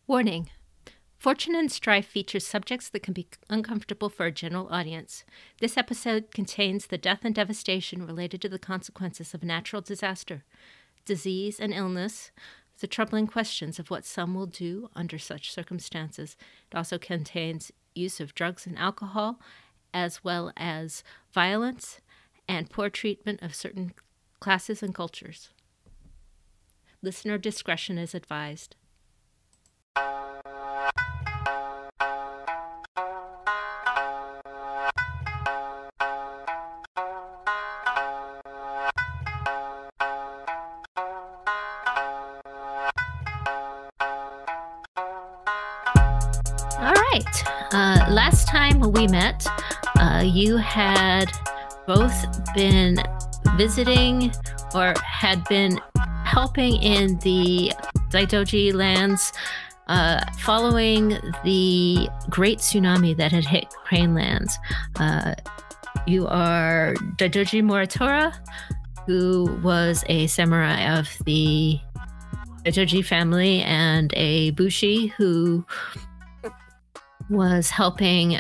Warning. Fortune and Strife features subjects that can be uncomfortable for a general audience. This episode contains the death and devastation related to the consequences of natural disaster, disease and illness, the troubling questions of what some will do under such circumstances. It also contains use of drugs and alcohol, as well as violence and poor treatment of certain classes and cultures. Listener discretion is advised. Last time we met, you had both been visiting or had been helping in the Daidoji lands following the great tsunami that had hit Crane lands. You are Daidoji Muratora, who was a samurai of the Daidoji family, and a bushi who was helping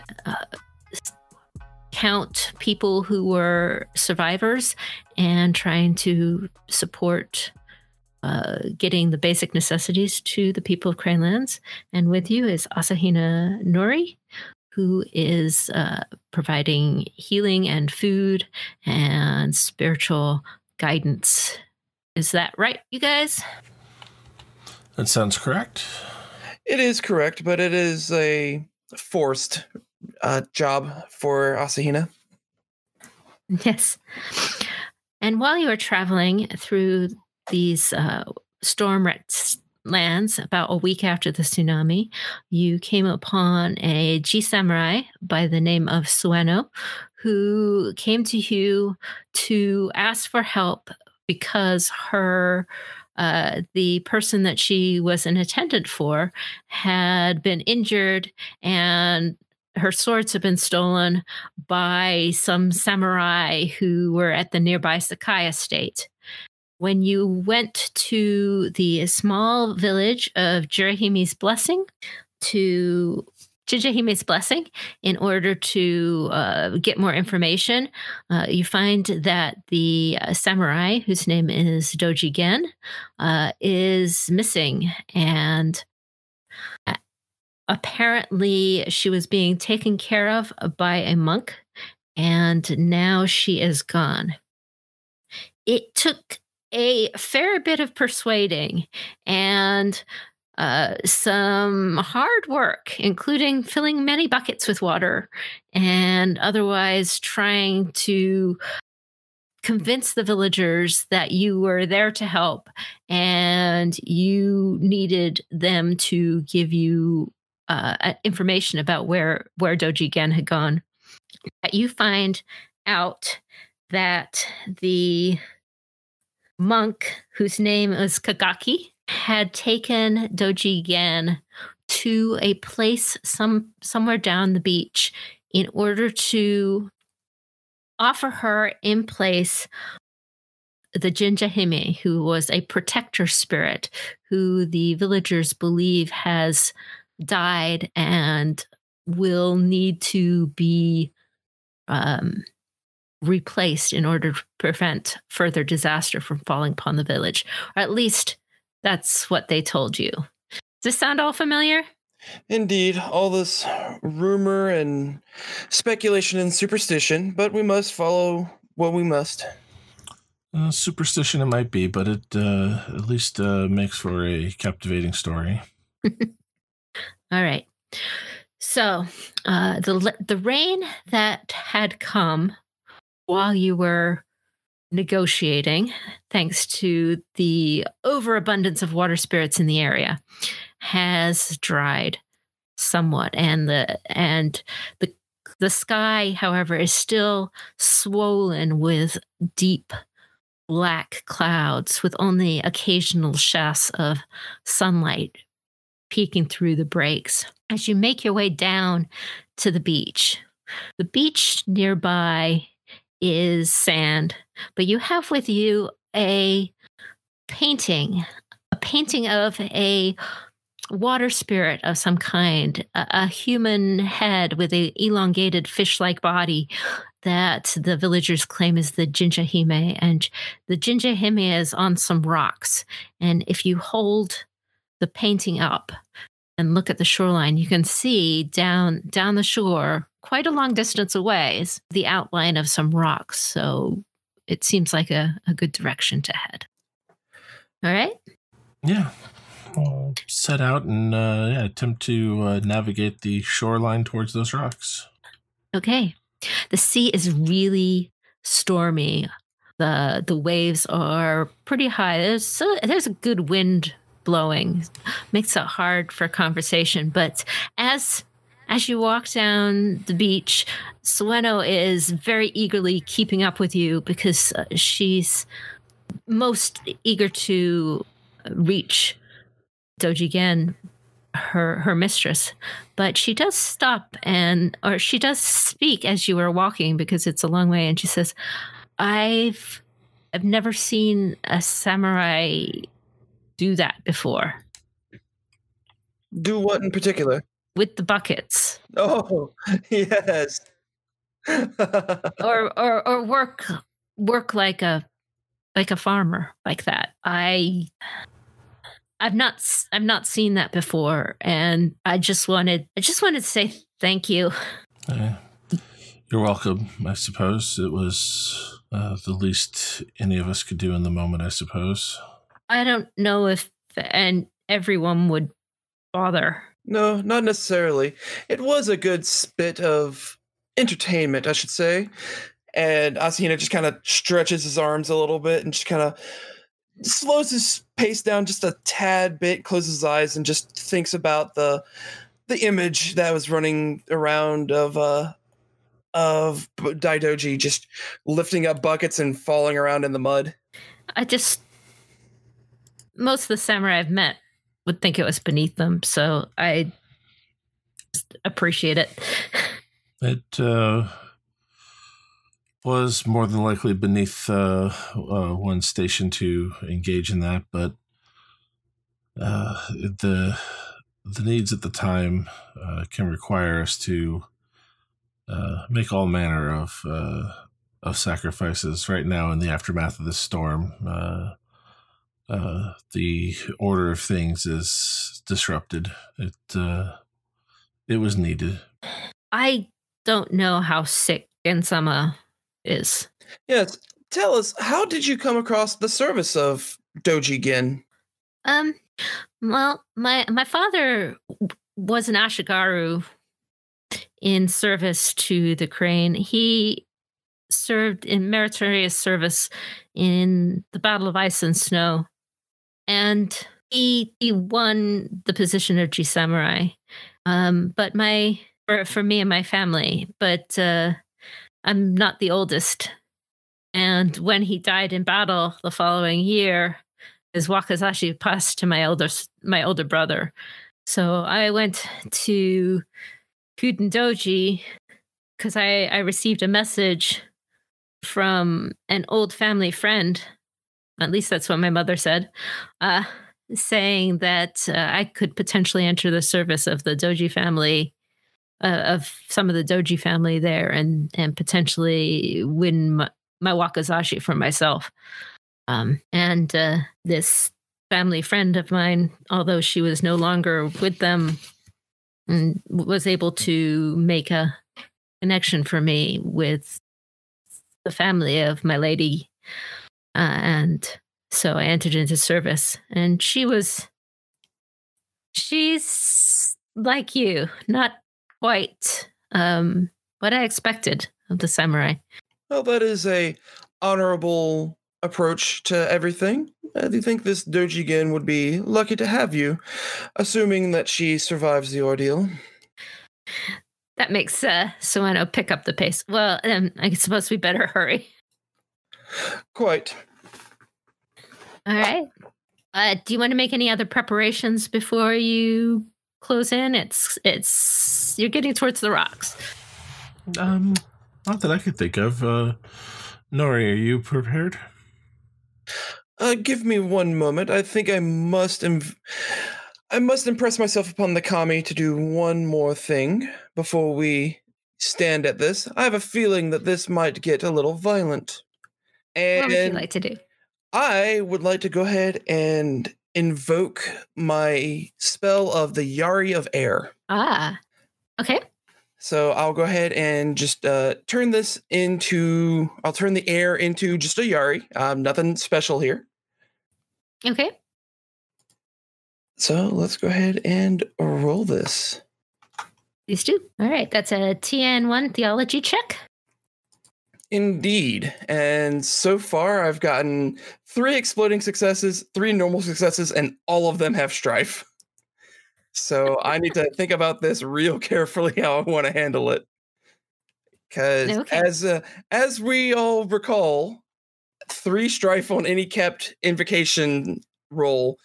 count people who were survivors and trying to support getting the basic necessities to the people of Crane Lands. And with you is Asahina Nori, who is providing healing and food and spiritual guidance. Is that right, you guys? That sounds correct. It is correct, but it is a forced job for Asahina. Yes. And while you were traveling through these storm-wrecked lands about a week after the tsunami, you came upon a G samurai by the name of Sueno, who came to you to ask for help because the person that she was an attendant for had been injured, and her swords had been stolen by some samurai who were at the nearby Sakai estate. When you went to the small village of Jirahime's Blessing in order to get more information, you find that the samurai, whose name is Doji Gen, is missing, and apparently she was being taken care of by a monk, and now she is gone. It took a fair bit of persuading and some hard work, including filling many buckets with water and otherwise trying to convince the villagers that you were there to help and you needed them to give you information about where Doji Gen had gone. You find out that the monk, whose name is Kagaki, had taken Doji Gen to a place somewhere down the beach in order to offer her in place the Jinjahime, who was a protector spirit who the villagers believe has died and will need to be replaced in order to prevent further disaster from falling upon the village. Or at least that's what they told you. Does this sound all familiar? Indeed, all this rumor and speculation and superstition, but we must follow what we must. Superstition it might be, but it at least makes for a captivating story. All right. So the rain that had come while you were negotiating, thanks to the overabundance of water spirits in the area, has dried somewhat, and the sky, however, is still swollen with deep black clouds, with only occasional shafts of sunlight peeking through the breaks. As you make your way down to the beach nearby is sand, but you have with you a painting of a water spirit of some kind, a human head with a elongated fish-like body that the villagers claim is the Jinjahime. And the Jinjahime is on some rocks. And if you hold the painting up and look at the shoreline, you can see down the shore, quite a long distance away, is the outline of some rocks. So it seems like a good direction to head. All right? Yeah. I'll set out and attempt to navigate the shoreline towards those rocks. Okay. The sea is really stormy. The waves are pretty high. There's a good wind blowing. Makes it hard for conversation. But as you walk down the beach, Sueno is very eagerly keeping up with you because she's most eager to reach Doji Gen, her mistress. But she does stop or she does speak as you are walking because it's a long way, and she says, I've never seen a samurai do that before. Do what in particular? With the buckets. Oh, yes. or work like a farmer like that. I've not seen that before, and I just wanted to say thank you. You're welcome, I suppose. It was the least any of us could do in the moment, I suppose. I don't know if everyone would bother. No, not necessarily. It was a good bit of entertainment, I should say. And Asahina just kind of stretches his arms a little bit and just kind of slows his pace down just a tad bit, closes his eyes, and just thinks about the image that was running around of Daidoji just lifting up buckets and falling around in the mud. Most of the samurai I've met would think it was beneath them, so I just appreciate it. It was more than likely beneath one station to engage in that, but the needs at the time can require us to make all manner of sacrifices. Right now, in the aftermath of this storm, the order of things is disrupted. It was needed. I don't know how sick Gensama is. Yes, tell us, how did you come across the service of Doji Gen? Well, my father was an Ashigaru in service to the Crane. He served in meritorious service in the Battle of Ice and Snow, and he won the position of G Samurai. But for me and my family, but I'm not the oldest. And when he died in battle the following year, his wakizashi passed to my older brother. So I went to Kudendoji because I received a message from an old family friend, at least that's what my mother said, saying that I could potentially enter the service of the Doji family, of some of the Doji family there, and potentially win my wakizashi for myself. And this family friend of mine, although she was no longer with them, was able to make a connection for me with the family of my lady. And so I entered into service. And she's like you, not quite what I expected of the samurai. Well, that is a honorable approach to everything. I do think this Doji Gen would be lucky to have you, assuming that she survives the ordeal. That makes Sueno pick up the pace. Well, I suppose we better hurry. Quite. All right. Do you want to make any other preparations before you close in? You're getting towards the rocks. Not that I could think of. Nori, are you prepared? Give me one moment. I think I must I must impress myself upon the kami to do one more thing before we stand at this. I have a feeling that this might get a little violent. What would you And like to do? I would like to go ahead and invoke my spell of the Yari of Air. Ah, okay. So I'll go ahead and just turn this into, I'll turn the air into just a Yari. Nothing special here. Okay. So let's go ahead and roll this. These two. All right. That's a TN1 theology check. Indeed. And so far I've gotten 3 exploding successes, 3 normal successes, and all of them have strife. So I need to think about this real carefully how I want to handle it. Because as we all recall, 3 strife on any kept invocation roll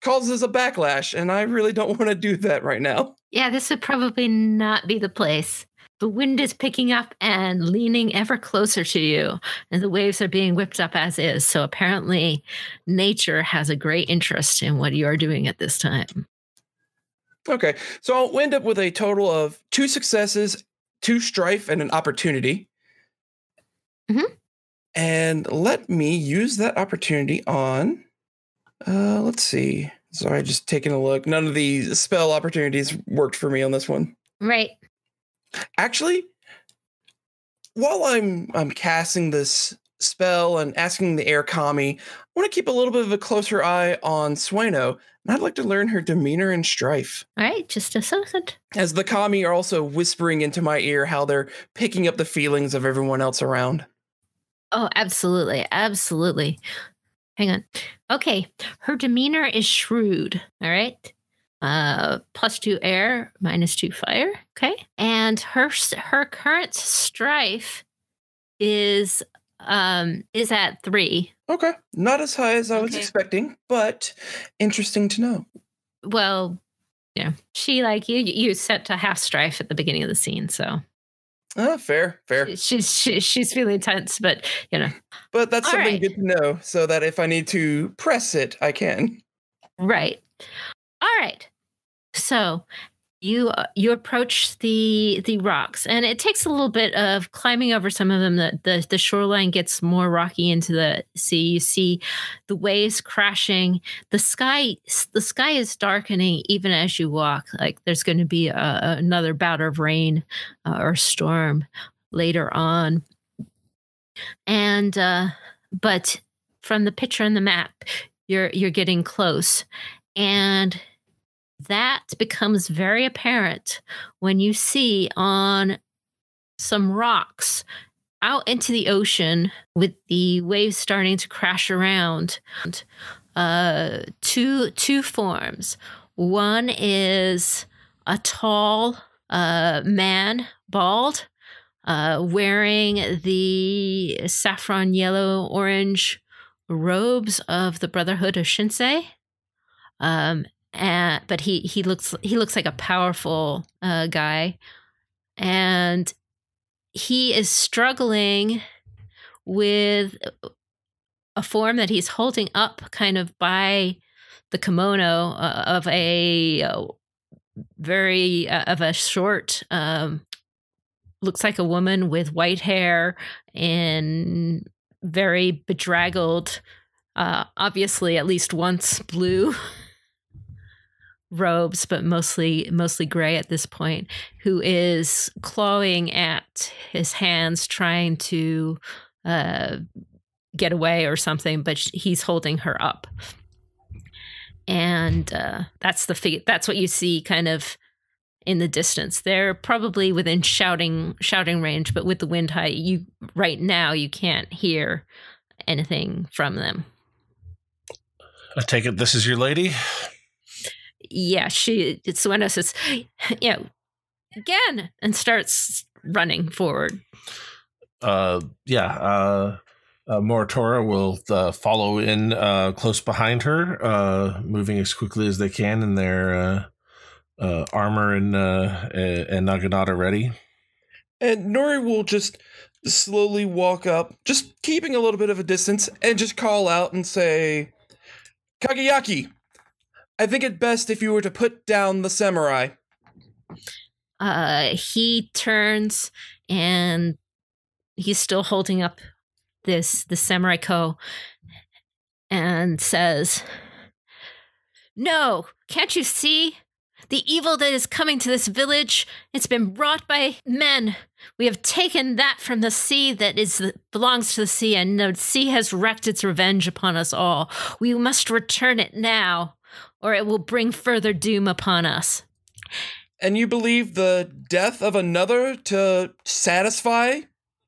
causes a backlash, and I really don't want to do that right now. Yeah, this would probably not be the place. The wind is picking up and leaning ever closer to you, and the waves are being whipped up as is. So apparently, nature has a great interest in what you are doing at this time. Okay, so I'll end up with a total of 2 successes, 2 strife, and an opportunity. Mm-hmm. And let me use that opportunity on, let's see. Sorry, just taking a look. None of the spell opportunities worked for me on this one. Right. Actually, while I'm casting this spell and asking the air kami, I want to keep a little bit of a closer eye on Sueno, and I'd like to learn her demeanor and strife. All right, just a second. As the kami are also whispering into my ear how they're picking up the feelings of everyone else around. Oh, absolutely. Absolutely. Hang on. Okay. Her demeanor is shrewd. All right. +2 air, -2 fire. Okay. And her current strife is at 3. Okay. Not as high as I was expecting, but interesting to know. Well, yeah. She, like you set to half strife at the beginning of the scene, so. Fair. She's feeling tense, but you know. But that's something good to know, so that if I need to press it, I can. Right. All right. So you approach the rocks, and it takes a little bit of climbing over some of them. The shoreline gets more rocky into the sea. You see the waves crashing. The sky is darkening even as you walk. Like there's going to be another bout of rain or storm later on. And but from the picture on the map, you're getting close, and that becomes very apparent when you see on some rocks out into the ocean with the waves starting to crash around. Two forms. One is a tall man, bald, wearing the saffron yellow orange robes of the Brotherhood of Shinsei. But he looks like a powerful guy, and he is struggling with a form that he's holding up kind of by the kimono of a very of a short looks like a woman with white hair and very bedraggled, obviously at least once blue robes, but mostly gray at this point, who is clawing at his hands, trying to get away or something, but he's holding her up. And that's what you see kind of in the distance. They're probably within shouting range, but with the wind high, right now you can't hear anything from them. I take it this is your lady? Yeah, Sueno says, yeah, again, and starts running forward. Muratora will follow in close behind her, moving as quickly as they can in their armor and naginata ready. And Nori will just slowly walk up, just keeping a little bit of a distance, and just call out and say, Kagayaki, I think it best if you were to put down the samurai. He turns and he's still holding up the samurai ko and says, "No, can't you see? The evil that is coming to this village, it's been wrought by men. We have taken that from the sea that belongs to the sea, and the sea has wreaked its revenge upon us all. We must return it now, or it will bring further doom upon us." And you believe the death of another to satisfy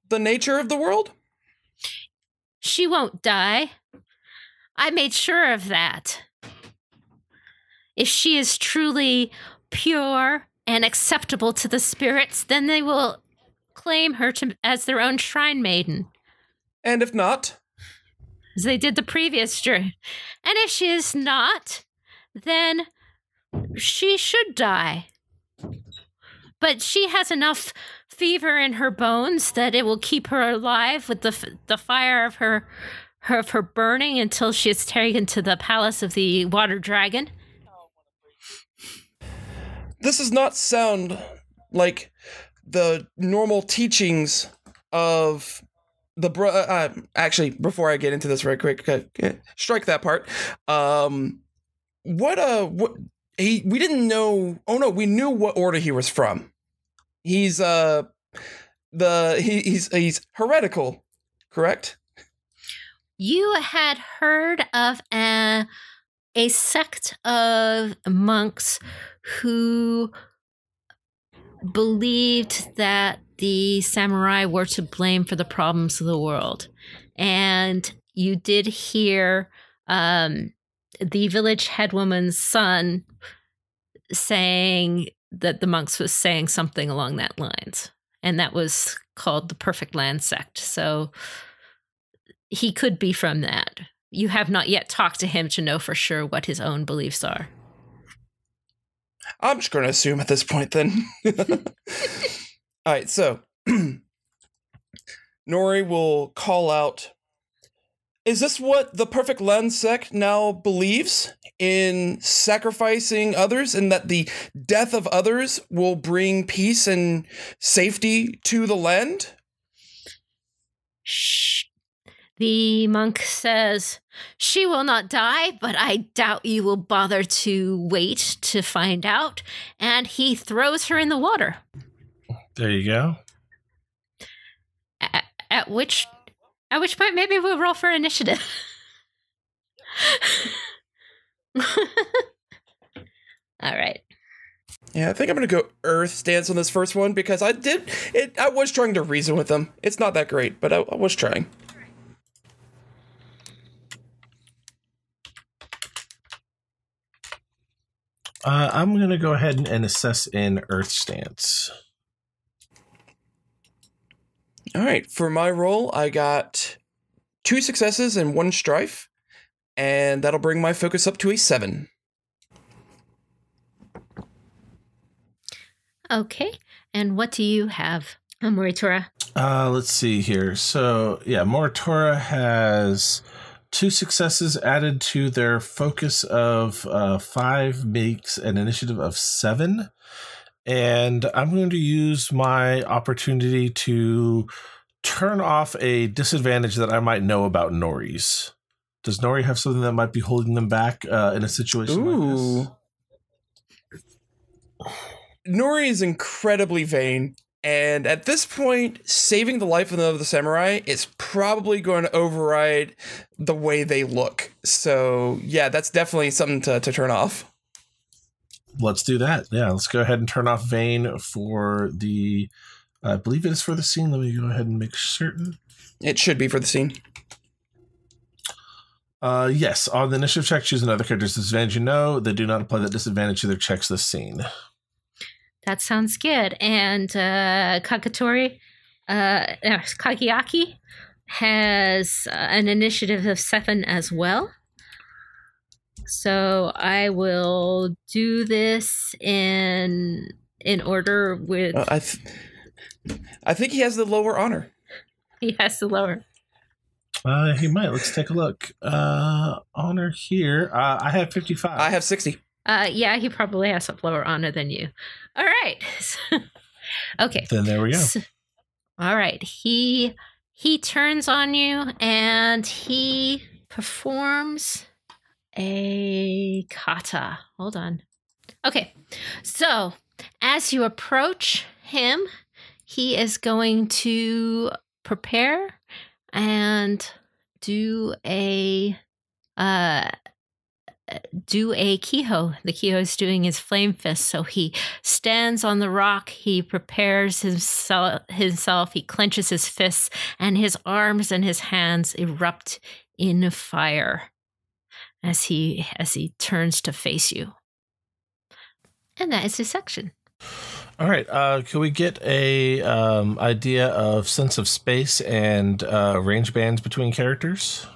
the nature of the world? She won't die. I made sure of that. If she is truly pure and acceptable to the spirits, then they will claim her as their own shrine maiden. And if not? As they did the previous journey. And if she is not, then she should die. But she has enough fever in her bones that it will keep her alive with the fire of her burning until she is taken to the palace of the water dragon. This does not sound like the normal teachings of the actually, before I get into this very quick, strike that part. We didn't know. Oh no, we knew what order he was from. He's he's heretical, correct? You had heard of a sect of monks who believed that the samurai were to blame for the problems of the world. And you did hear the village headwoman's son saying that the monks was saying something along that lines. And that was called the Perfect Land Sect. So he could be from that. You have not yet talked to him to know for sure what his own beliefs are. I'm just going to assume at this point then. All right, so Nori will call out, is this what the Perfect Land Sect now believes? In sacrificing others, and that the death of others will bring peace and safety to the land? Shh. The monk says, "She will not die, but I doubt you will bother to wait to find out." And he throws her in the water. There you go. At which point maybe we'll roll for initiative. All right. Yeah, I think I'm going to go Earth stance on this first one because I was trying to reason with them. It's not that great, but I was trying. I'm going to go ahead and assess in Earth stance. All right, for my roll, I got 2 successes and 1 strife, and that'll bring my focus up to a 7. Okay, and what do you have, Moritora? Let's see here. So, yeah, Moritora has 2 successes added to their focus of 5 makes an initiative of 7. And I'm going to use my opportunity to turn off a disadvantage that I might know about Nori's. Does Nori have something that might be holding them back in a situation like this? Nori is incredibly vain, and at this point, saving the life of the samurai is probably going to override the way they look. So, yeah, that's definitely something to turn off. Let's do that. Yeah, let's go ahead and turn off Vane for the... I believe it is for the scene. Let me go ahead and make certain. It should be for the scene. Yes, on the initiative check, choose another character's disadvantage. You know, they do not apply that disadvantage to their checks this scene. That sounds good. And Kageaki has an initiative of 7 as well. So I will do this in order with... I think he has the lower honor. He has the lower. He might. Let's take a look. Honor here. I have 55. I have 60. Yeah, he probably has a lower honor than you. All right. Okay. Then there we go. All right. He turns on you and he performs a kata. Hold on. Okay. So, as you approach him, he is going to prepare and do a Kiho. The Kiho is doing his flame fist. So he stands on the rock. He prepares himself. He clenches his fists, and his arms and his hands erupt in fire as he turns to face you. And that is his section. All right. Can we get a idea of sense of space and range bands between characters?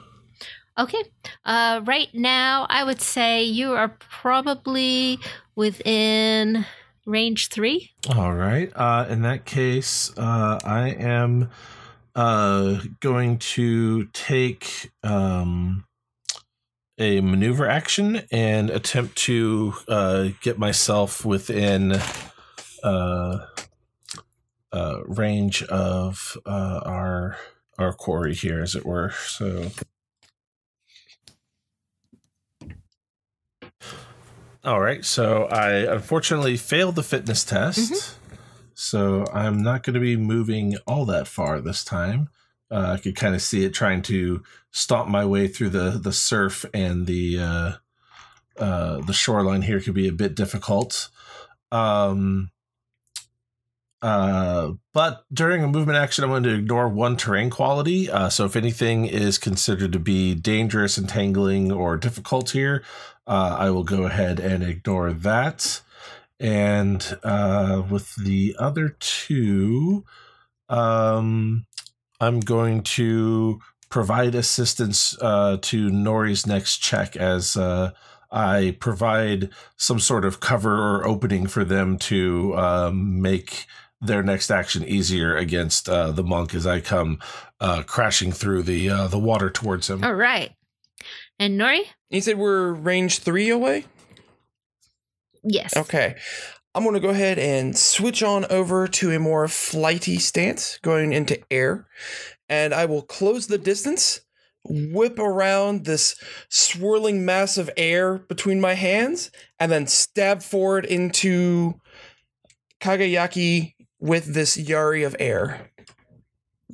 Okay. Right now, I would say you are probably within range 3. All right. In that case, I am going to take a maneuver action and attempt to get myself within range of our quarry here, as it were. So. All right, so I unfortunately failed the fitness test, so I'm not going to be moving all that far this time. I could kind of see it trying to stomp my way through the surf, and the shoreline here could be a bit difficult. But during a movement action, I'm going to ignore one terrain quality. So if anything is considered to be dangerous, entangling, or difficult here, I will go ahead and ignore that. And with the other two, I'm going to provide assistance to Nori's next check as I provide some sort of cover or opening for them to make their next action easier against the monk as I come crashing through the water towards him. All right. And Nori? You said we're range 3 away? Yes. Okay. I'm going to go ahead and switch on over to a more flighty stance, going into air. And I will close the distance, whip around this swirling mass of air between my hands, and then stab forward into Kagayaki with this Yari of air.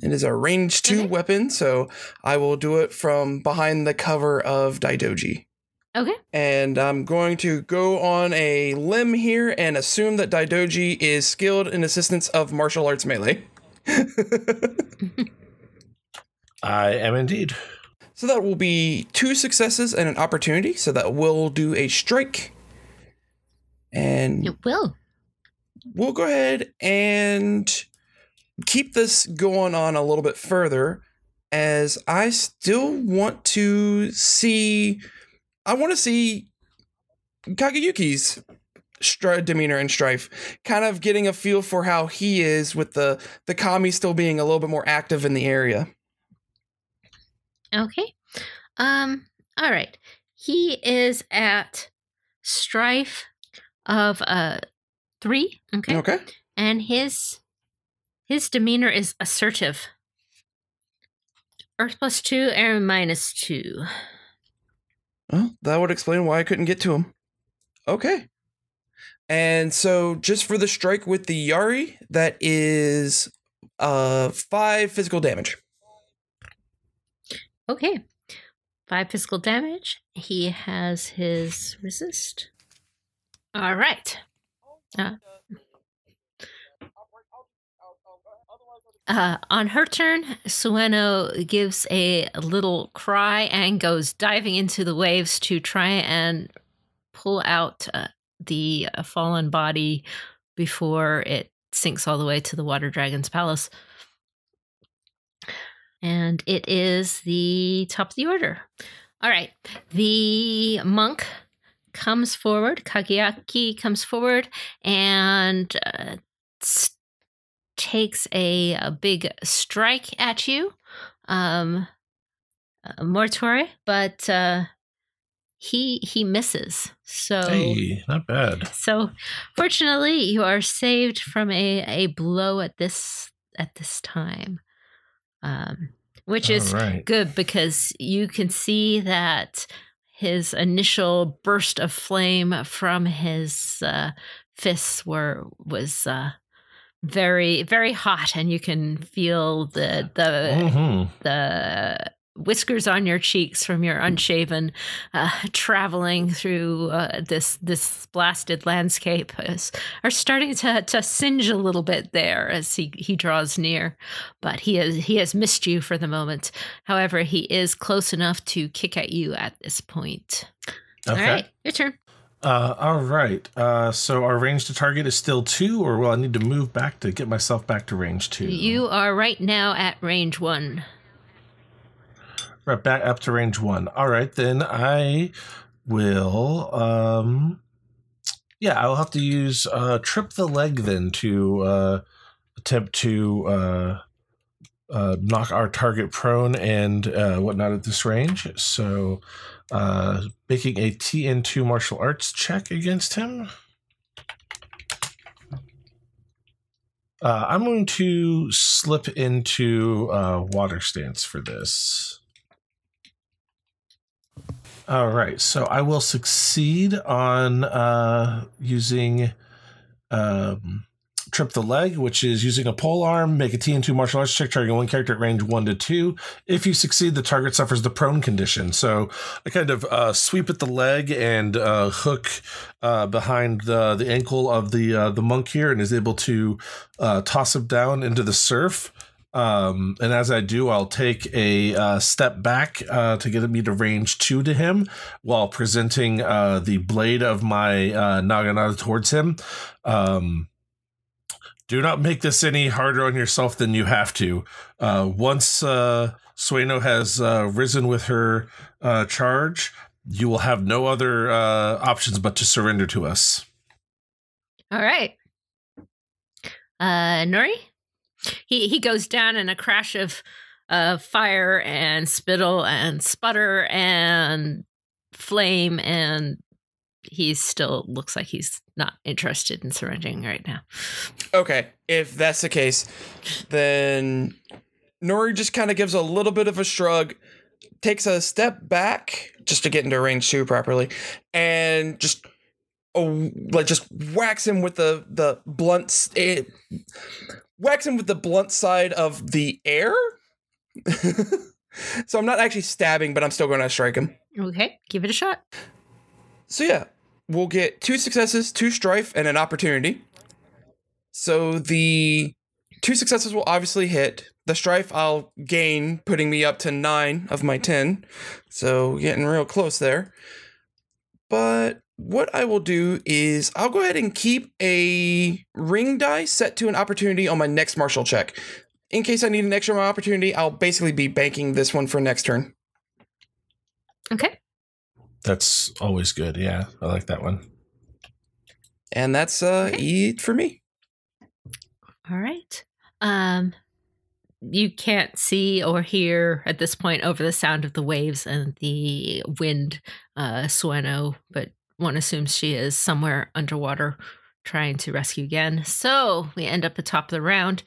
It is a range 2 weapon, so I will do it from behind the cover of Daidoji. Okay. And I'm going to go on a limb here and assume that Daidoji is skilled in assistance of martial arts melee. I am indeed. So that will be 2 successes and an opportunity. So that will do a strike. And it will. We'll go ahead and keep this going on a little bit further, as I still want to see... I want to see Kagayuki's demeanor and strife, kind of getting a feel for how he is with the kami still being a little bit more active in the area. Okay. All right. He is at strife of 3. Okay. Okay. And his demeanor is assertive. Earth +2, air -2. Well, that would explain why I couldn't get to him. Okay. And so just for the strike with the Yari, that is 5 physical damage. Okay. 5 physical damage. He has his resist. All right. On her turn, Sueno gives a little cry and goes diving into the waves to try and pull out the fallen body before it sinks all the way to the Water Dragon's palace. And it is the top of the order. All right. The monk comes forward. Kagayaki comes forward and takes a big strike at you. Mortuary, but he misses. So Hey, not bad. So fortunately, you are saved from a blow at this time, which is All right. good because you can see that his initial burst of flame from his fists was very, very hot, and you can feel the whiskers on your cheeks from your unshaven traveling through this blasted landscape are starting to singe a little bit there as he draws near. But he has missed you for the moment. However, he is close enough to kick at you at this point. Okay. All right, your turn. All right. So our range to target is still 2, or will I need to move back to get myself back to range 2? You are right now at range 1. Right back up to range 1. All right, then I will. I will have to use trip the leg then to attempt to knock our target prone and whatnot at this range. So, making a TN2 martial arts check against him. I'm going to slip into water stance for this. All right, so I will succeed on using trip the leg, which is using a pole arm, make a TN2 martial arts check targeting one character at range 1 to 2. If you succeed, the target suffers the prone condition. So I kind of sweep at the leg and hook behind the ankle of the monk here, and is able to toss him down into the surf. And as I do, I'll take a step back to get me to range 2 to him while presenting the blade of my naginata towards him. Do not make this any harder on yourself than you have to. Once Sueno has risen with her charge, you will have no other options but to surrender to us. All right. Nori? He goes down in a crash of fire and spittle and sputter and flame, and he still looks like he's not interested in surrendering right now. Okay, if that's the case, then Nori just kind of gives a little bit of a shrug, takes a step back just to get into range 2 properly, and just whacks him with the blunt. Whacks him with the blunt side of the air. So I'm not actually stabbing, but I'm still going to strike him. Okay, give it a shot. So yeah, we'll get 2 successes, 2 strife, and an opportunity. So the 2 successes will obviously hit. The strife I'll gain, putting me up to 9 of my 10. So getting real close there. But what I will do is I'll go ahead and keep a ring die set to an opportunity on my next martial check. In case I need an extra opportunity, I'll basically be banking this one for next turn. Okay. That's always good. Yeah, I like that one. And that's it for me. All right. You can't see or hear at this point over the sound of the waves and the wind, Sueno, but one assumes she is somewhere underwater trying to rescue again. So we end up at the top of the round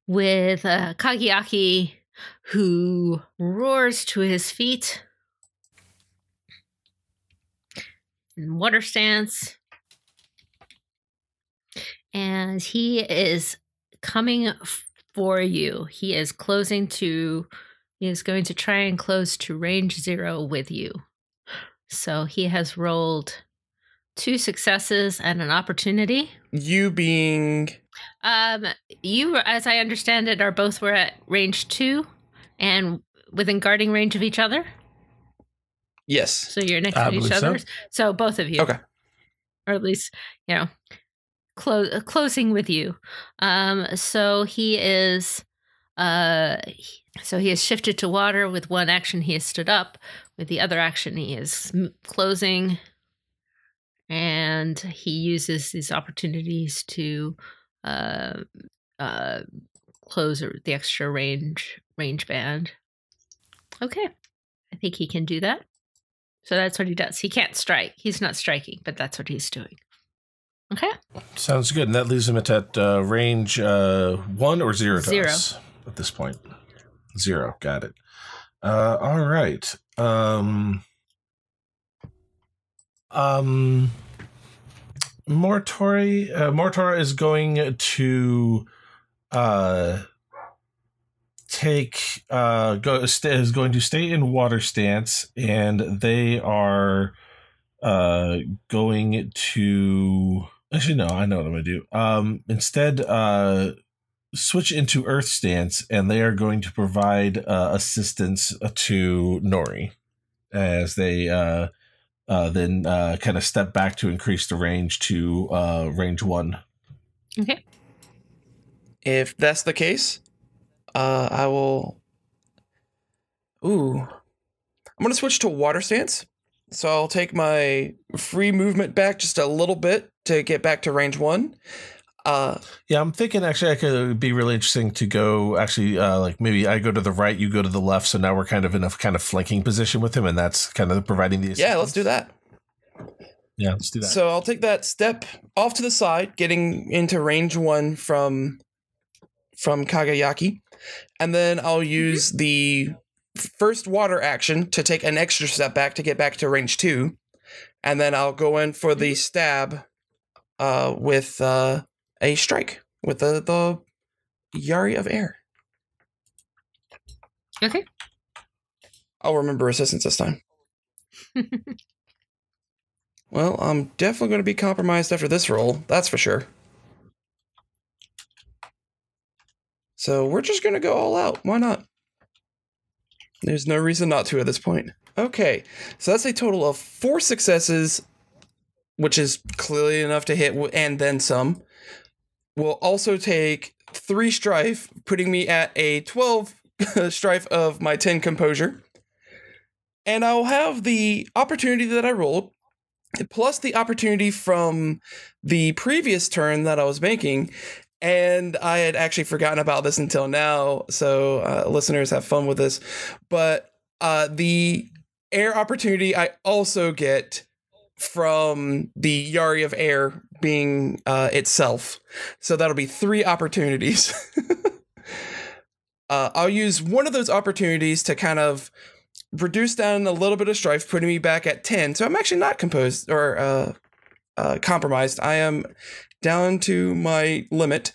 with Kageaki, who roars to his feet in water stance. And he is coming for you. He is going to try and close to range 0 with you. So he has rolled 2 successes and an opportunity. You being... You, as I understand it, were at range 2 and within guarding range of each other? Yes. So you're next to each other? So both of you. Okay. Or at least, closing with you. So he is shifted to water. With one action he has stood up, with the other action he is closing, and he uses these opportunities to close the extra range band. Okay. I think he can do that. So that's what he does. He can't strike. He's not striking, but that's what he's doing. Okay. Sounds good. And that leaves him at range 1 or 0 to 0 us at this point. 0. Got it. All right. Mortora is going to is going to stay in water stance, and they are going to actually no, I know what I'm going to do. Instead, switch into earth stance, and they are going to provide assistance to Nori as they then kind of step back to increase the range to range 1. Okay. If that's the case, I will. Ooh, I'm gonna switch to water stance. So I'll take my free movement back just a little bit to get back to range 1. Yeah, I'm thinking actually it would be really interesting to go actually like maybe I go to the right, you go to the left, so now we're kind of in a kind of flanking position with him, and that's kind of providing the assistance. Yeah, let's do that. Yeah, let's do that. So I'll take that step off to the side, getting into range 1 from Kagayaki, and then I'll use the first water action to take an extra step back to get back to range 2, and then I'll go in for the stab with a strike with the Yari of Air. Okay. I'll remember assistance this time. Well, I'm definitely going to be compromised after this roll, that's for sure. So we're just going to go all out. Why not? There's no reason not to at this point. Okay, so that's a total of 4 successes, which is clearly enough to hit, and then some. We'll also take 3 strife, putting me at a 12 strife of my 10 composure. And I'll have the opportunity that I rolled, plus the opportunity from the previous turn that I was making. And I had actually forgotten about this until now, so listeners have fun with this. But the air opportunity I also get from the Yari of Air being itself. So that'll be 3 opportunities. I'll use one of those opportunities to kind of reduce down a little bit of strife, putting me back at 10. So I'm actually not composed or compromised. I am down to my limit,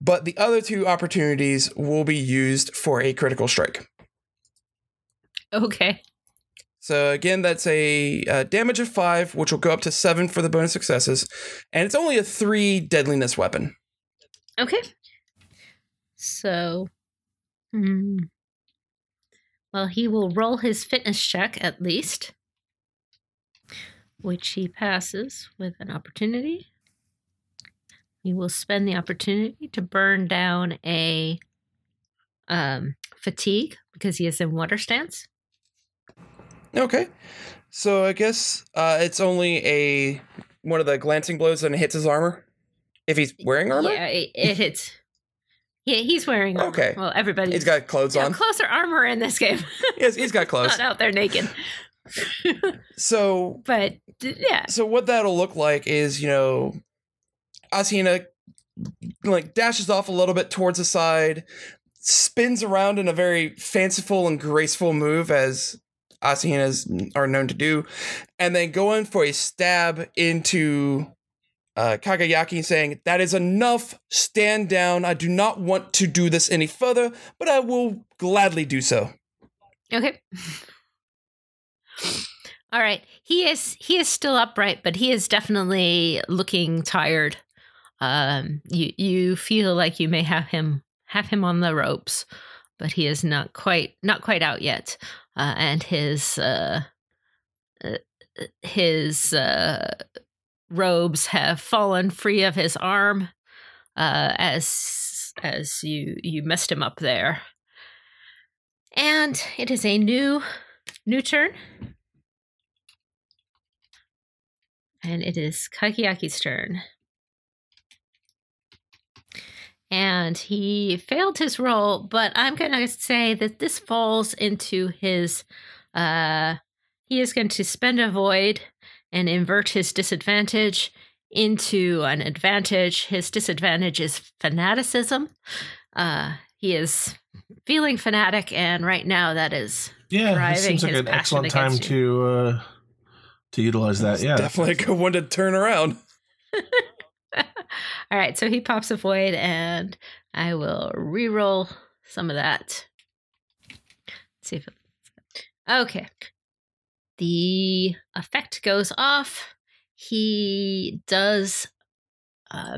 but the other 2 opportunities will be used for a critical strike. Okay. So again, that's a damage of 5, which will go up to 7 for the bonus successes, and it's only a 3 deadliness weapon. Okay. So, well, he will roll his fitness check at least, which he passes with an opportunity. He will spend the opportunity to burn down a fatigue because he is in water stance. Okay. So I guess it's only one of the glancing blows and it hits his armor? If he's wearing armor? Yeah, it hits. Yeah, he's wearing armor. Okay. Well, everybody's He's got clothes on. Closer armor in this game. Yes, he's got clothes. Not out there naked. So, but yeah. So what that'll look like is, Asina like dashes off a little bit towards the side, spins around in a very fanciful and graceful move as Asinas are known to do, and then go in for a stab into Kagayaki, saying, "That is enough, stand down. I do not want to do this any further, but I will gladly do so." Okay. All right. He is still upright, but he is definitely looking tired. You feel like you may have him on the ropes, but he is not quite out yet. And his robes have fallen free of his arm as you messed him up there. And it is a new turn. And it is Kagiyaki's turn. and he failed his roll, but I'm going to say that this falls into his, he is going to spend a void and invert his disadvantage into an advantage. His disadvantage is fanaticism. He is feeling fanatic, and right now that is driving this seems like his an passion excellent time against you. to utilize that. It's Yeah, definitely a good one to turn around. All right, so he pops a void, and I will re-roll some of that. Let's see if okay. The effect goes off. He does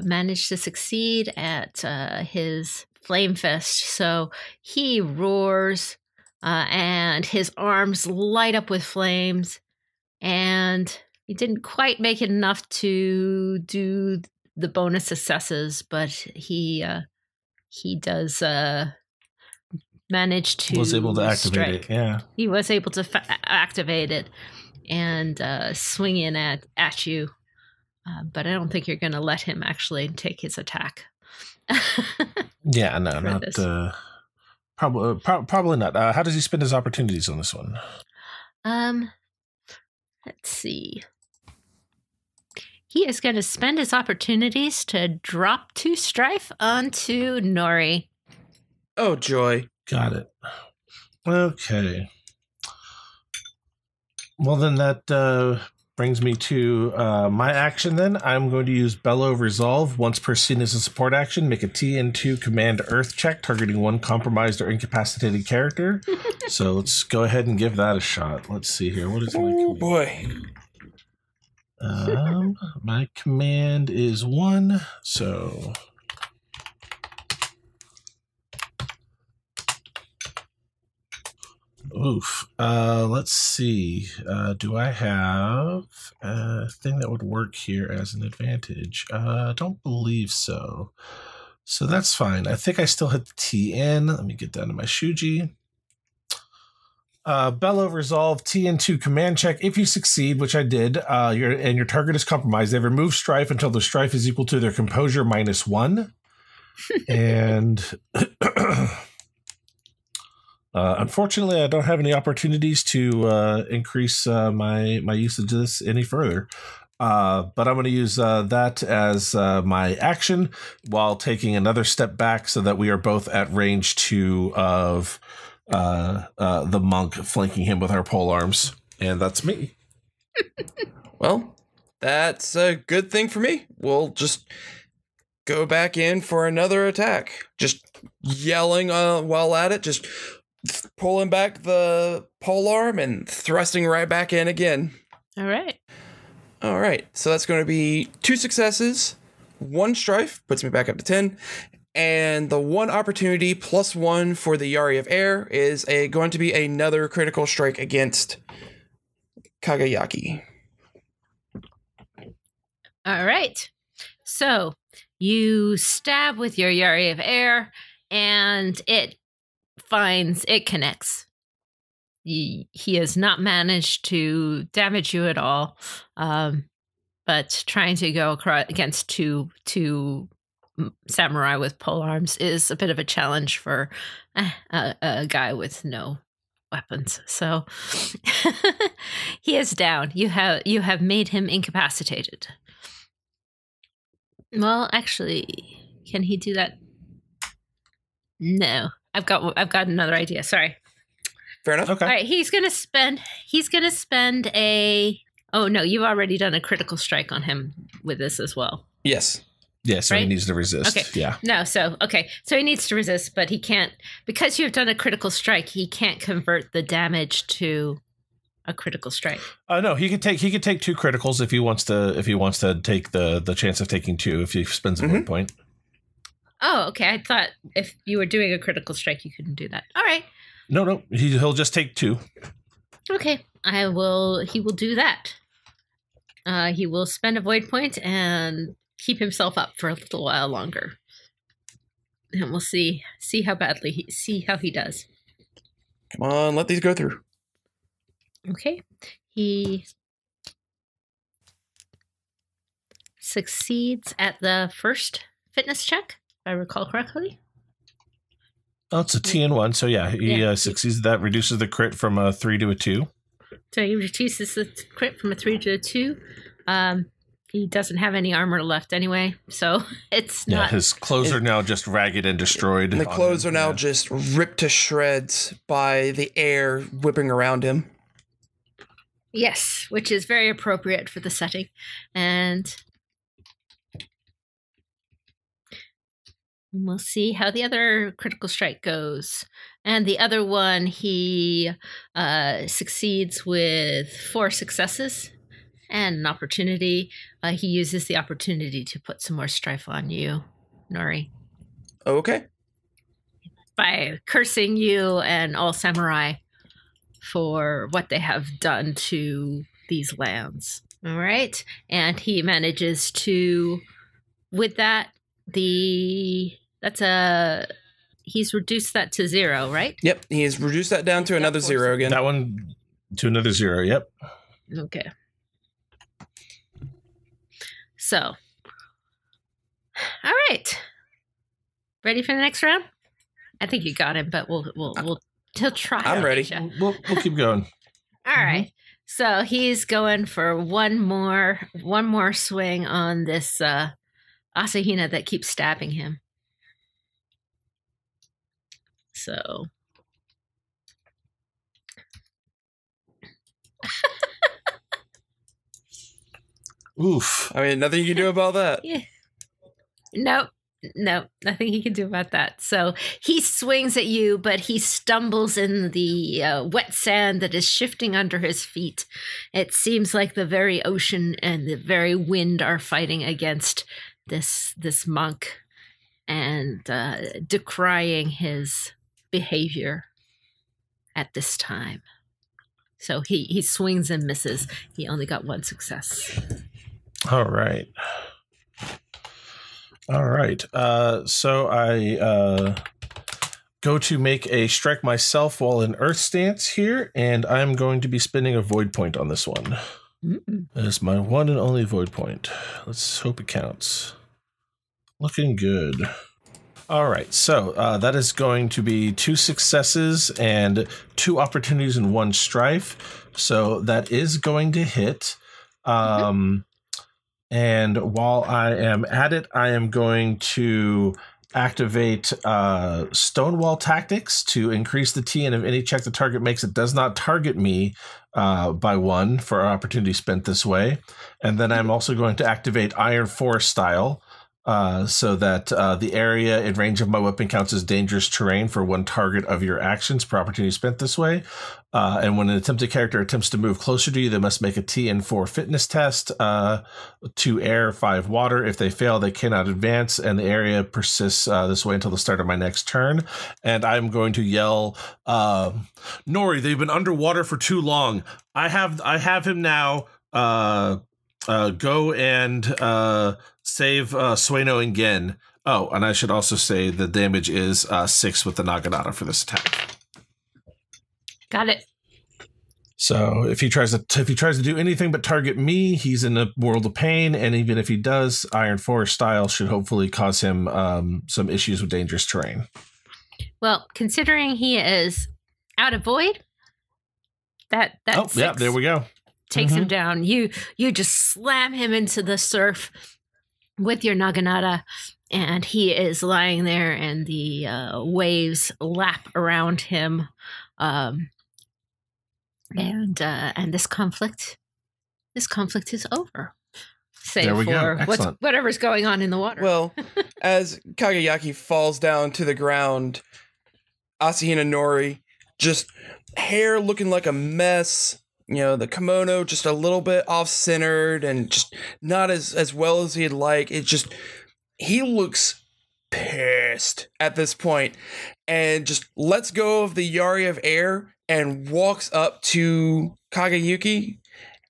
manage to succeed at his flame fist, so he roars, and his arms light up with flames, and he didn't quite make it enough to do the bonus successes, but he does manage to was able to activate strike. it. Yeah, He was able to activate it and swing in at you, but I don't think you're going to let him actually take his attack. yeah, no, not probably not. How does he spend his opportunities on this one? Let's see. He is going to spend his opportunities to drop 2 strife onto Nori. Oh, joy. Got it. Okay. Well, then that brings me to my action then. I'm going to use Bellow Resolve. Once per scene as a support action, make a TN2 Command Earth check targeting one compromised or incapacitated character. So let's go ahead and give that a shot. Let's see here. What is my command? Boy. My command is 1, so... Oof. Let's see. Do I have a thing that would work here as an advantage? Don't believe so. So that's fine. I think I still hit the TN. Let me get down to my Shuji. Bellow Resolve TN2 command check. If you succeed, which I did, your target is compromised, they remove strife until the strife is equal to their composure -1. And unfortunately, I don't have any opportunities to increase my usage of this any further. But I'm going to use that as my action while taking another step back so that we are both at range 2 of the monk, flanking him with our pole arms. And that's me. Well, that's a good thing for me. We'll just go back in for another attack. Just yelling while at it, just pulling back the pole arm and thrusting right back in again. All right. All right. So that's going to be 2 successes, 1 strife, puts me back up to 10. And the 1 opportunity +1 for the Yari of Air is going to be another critical strike against Kagayaki. All right. So you stab with your Yari of Air, and it connects. He has not managed to damage you at all, but trying to go against two samurai with pole arms is a bit of a challenge for a guy with no weapons. So he is down. You have made him incapacitated. Well, actually, can he do that? No. I've got another idea. Sorry. Fair enough. Okay. All right, he's gonna spend a. Oh no, you've already done a critical strike on him with this as well. Yes. Yeah, so he Right? needs to resist. Okay. Yeah. No, so he needs to resist, but he can't, because you've done a critical strike. He can't convert the damage to a critical strike. No, he could take 2 criticals if he wants to take the chance of taking 2 if he spends a 1 point. Oh, okay. I thought if you were doing a critical strike, you couldn't do that. All right. No, he'll just take 2. Okay. He will do that. He will spend a void point and keep himself up for a little while longer. And we'll see how he does. Come on, let these go through. Okay. He succeeds at the first fitness check. I recall correctly. Oh, it's a T and 1. So yeah, he succeeds. That reduces the crit from a 3 to a 2. So he reduces the crit from a 3 to a 2. He doesn't have any armor left anyway, so it's not. His clothes are now just ragged and destroyed. And the clothes are now just ripped to shreds by the air whipping around him. Yes, which is very appropriate for the setting. And we'll see how the other critical strike goes. And the other one, he succeeds with 4 successes and an opportunity. He uses the opportunity to put some more strife on you, Nori. Okay. By cursing you and all samurai for what they have done to these lands. All right. And he manages to, with that, he's reduced that to 0, right? Yep. He's reduced that down to another 0 again. That one to another 0. Yep. Okay. So, all right. Ready for the next round? I think you got him, but he'll try. I'm ready. We'll keep going. All right. So he's going for one more swing on this Asahina that keeps stabbing him. So. Oof. I mean, nothing you can do about that. Yeah. Nope, nothing he can do about that. So he swings at you, but he stumbles in the wet sand that is shifting under his feet. It seems like the very ocean and the very wind are fighting against this monk and decrying his behavior at this time. So he swings and misses. He only got 1 success. All right. So I go to make a strike myself while in Earth stance here, and I'm going to be spending a void point on this one. That is my one and only void point. Let's hope it counts. Looking good. All right, so that is going to be 2 successes and 2 opportunities and 1 strife. So that is going to hit. And while I am at it, I am going to activate Stonewall Tactics to increase the T, and if any check the target makes, it does not target me by 1 for our opportunity spent this way. And then I'm also going to activate Iron Forest Style, so that the area in range of my weapon counts as dangerous terrain for 1 target of your actions per opportunity spent this way. And when an attempted character attempts to move closer to you, they must make a TN4 fitness test, 2 air, 5 water. If they fail, they cannot advance, and the area persists this way until the start of my next turn. And I'm going to yell, Nori, they've been underwater for too long. I have him now. Go and save Sueno and Gen. Oh, and I should also say the damage is 6 with the Naginata for this attack. Got it. So if he tries to do anything but target me, he's in a world of pain. And even if he does, Iron Forest Style should hopefully cause him some issues with dangerous terrain. Well, considering he is out of void, that yeah, there we go. Takes him down. You just slam him into the surf with your Naginata, and he is lying there, and the waves lap around him. And this conflict is over. Save for whatever's going on in the water. Well, as Kagayaki falls down to the ground, Asahina Nori, just hair looking like a mess. You know, the kimono just a little bit off-centered and just not as well as he'd like. He looks pissed at this point and just lets go of the Yari of Air and walks up to Kagayuki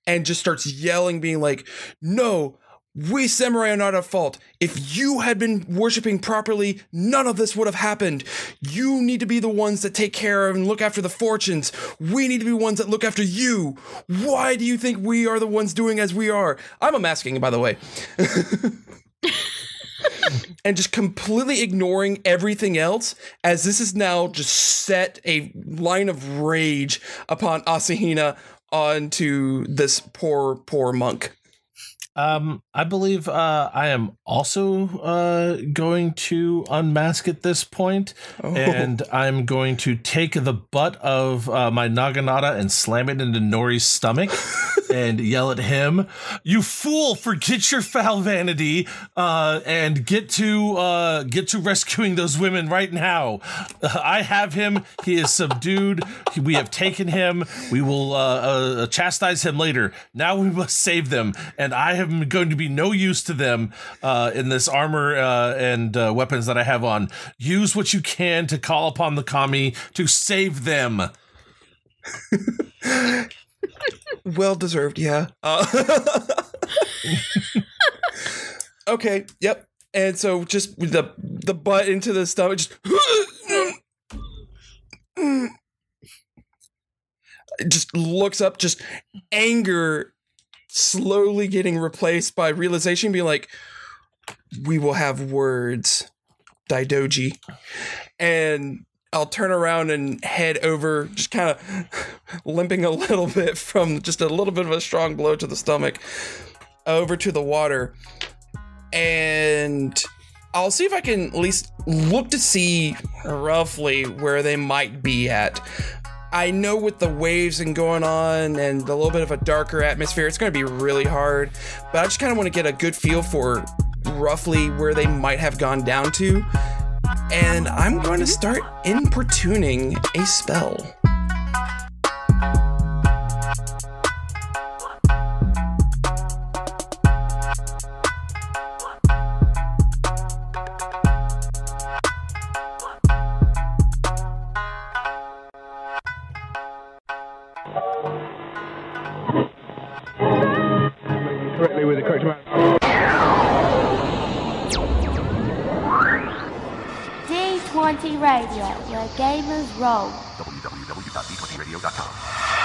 and just starts yelling, being like, no, we samurai are not at fault. If you had been worshipping properly, none of this would have happened. You need to be the ones that take care of and look after the fortunes. We need to be ones that look after you. Why do you think we are the ones doing as we are? I'm unmasking, by the way. and just completely ignoring everything else, as this is now just set a line of rage upon Asahina onto this poor monk. I believe I am also going to unmask at this point, and I'm going to take the butt of my Naginata and slam it into Nori's stomach and yell at him, "You fool, forget your foul vanity and get to rescuing those women right now. I have him. He is subdued. We have taken him. We will chastise him later. Now we must save them, and I am going to be no use to them in this armor and weapons that I have on. Use what you can to call upon the kami to save them." Well deserved, yeah. Okay, yep. And so just with the butt into the stomach, just looks up, just anger slowly getting replaced by realization, being like, "We will have words, Daidoji." And I'll turn around and head over, just kind of limping a little bit from just a little bit of a strong blow to the stomach, over to the water. And I'll see if I can at least look to see roughly where they might be at. I know with the waves and going on and a little bit of a darker atmosphere, it's going to be really hard, but I just kind of want to get a good feel for roughly where they might have gone down to. And I'm going to start importuning a spell. Correctly with the correct amount. D20 Radio, where gamers roll. www.d20radio.com.